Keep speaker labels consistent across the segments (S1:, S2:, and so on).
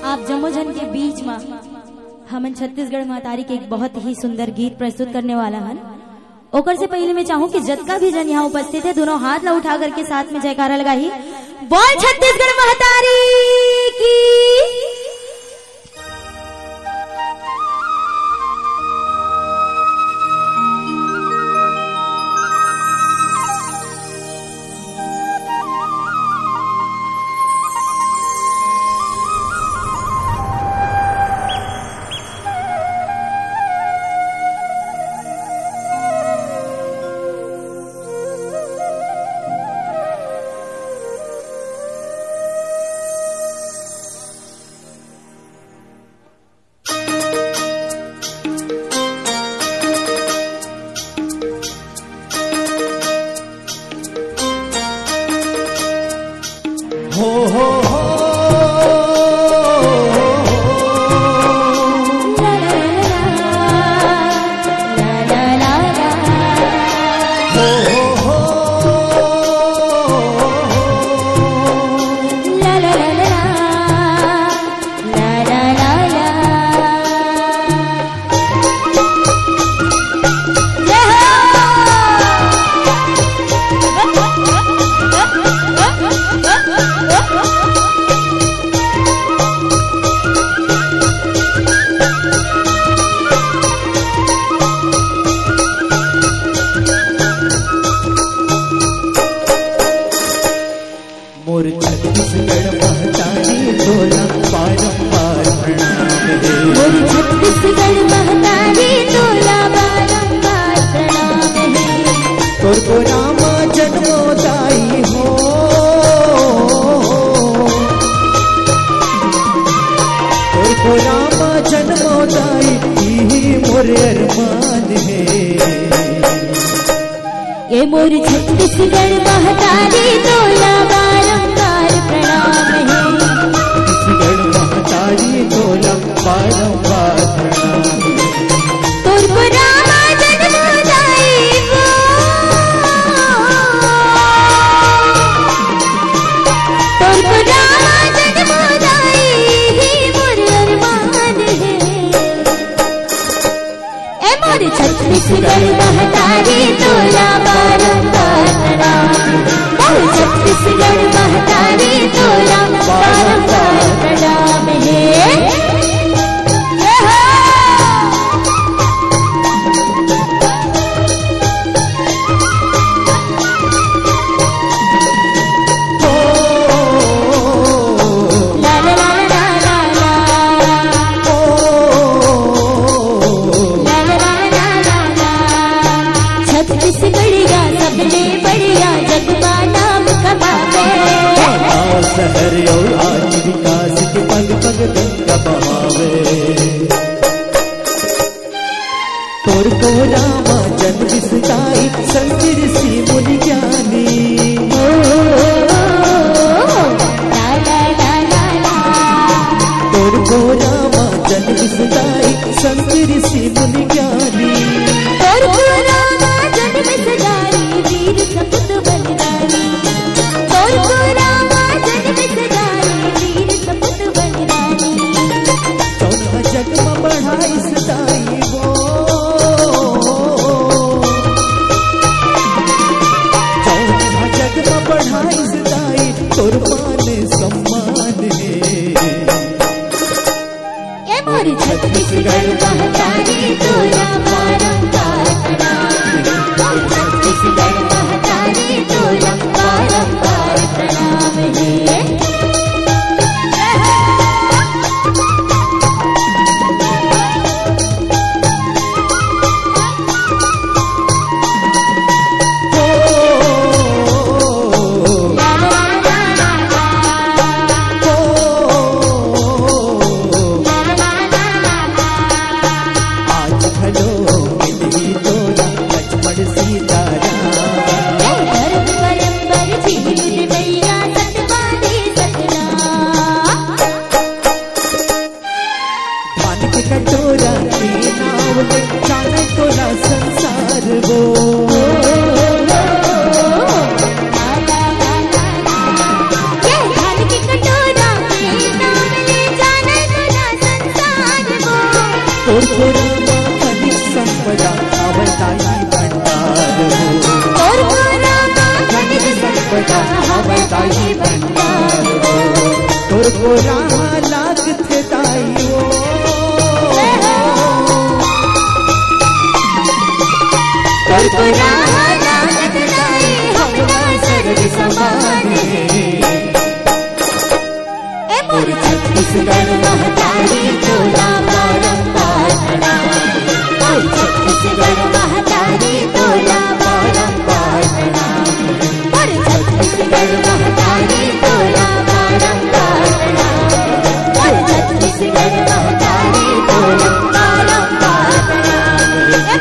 S1: आप जमोजन के बीच में हमन छत्तीसगढ़ महतारी के एक बहुत ही सुंदर गीत प्रस्तुत करने वाला हन। ओकर से पहले मैं चाहूँ कि जितना भी जन यहाँ उपस्थित है दोनों हाथ ला उठा करके साथ में जयकारा लगाई। बोल छत्तीसगढ़ महतारी की।
S2: हो हो हो मोर छत्तीसगढ़ महतारी तोला बारंबार प्रणाम है।
S1: मोर छत्तीसगढ़ महतारी तोला बारंबार प्रणाम है।
S2: तोर को रामा जन्मोदाई हो, तोर को रामा जन्मोदाई यही मोर अरमान है।
S1: ये मोर छत्तीसगढ़ महतारी तोला बारंबार प्रणाम है।
S2: छत्तीसगढ़ महतारी तोला बारंबार प्रणाम है।
S1: तोर को रामा जन्मोदाई हो, तोर को रामा जन्मोदाई ही मोर अरमान है। ए मोर छत्तीसगढ़ महतारी तोला बारंबार प्रणाम। मोर छत्तीसगढ़ महतारी तोला बारंबार प्रणाम है। छत्तीसगढ़िया सबले बढ़िया जगमा नाम कमावे।
S2: शहर और आज विकास के पग पग गंगा बहावे। तोर को रामा जन विसताई संतिर सी मुनि ज्ञानी। तोर को रामा जन विसताई संतिर सी मुनि ज्ञानी।
S1: तोर को रामा जन विसताई वीर सपूत बलिदानी। तोर को रामा जन विसताई वीर सपूत बलिदानी।
S2: चौथा जग में बढ़ाई सताई वो, चौथा जग में बढ़ाई सताई तोर मान सम्मान है।
S1: ये मोर छत्तीसगढ़ महतारी तोला बारंबार प्रणाम। मोर छत्तीसगढ़ महतारी तोला बारंबार प्रणाम है।
S2: आज खलो बताई भंडार हो।
S1: और बताई भंडार हो।
S2: तोर को रामा लाग थे दाई हो।
S1: तोर को रामा लाग थे दाई हमरा सर्ग समाने। मोर छत्तीसगढ़ महतारी तोला बारंबार प्रणाम। मोर छत्तीसगढ़ महतारी तोला बारंबार प्रणाम। मोर छत्तीसगढ़ महतारी तोला बारंबार प्रणाम। मोर छत्तीसगढ़ महतारी तोला बारंबार प्रणाम।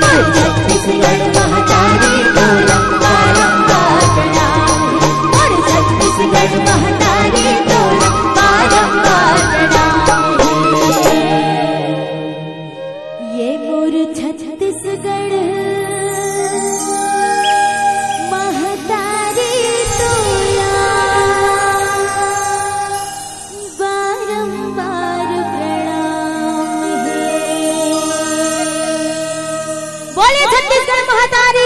S1: मोर छत्तीसगढ़ महतारी तोला बारंबार प्रणाम। मोर छत्तीसगढ़ महतारी तोला बारंबार प्रणाम। ये मोर छत्तीसगढ़ महतारी तोला बारंबार प्रणाम है। बोले छत्तीसगढ़ महतारी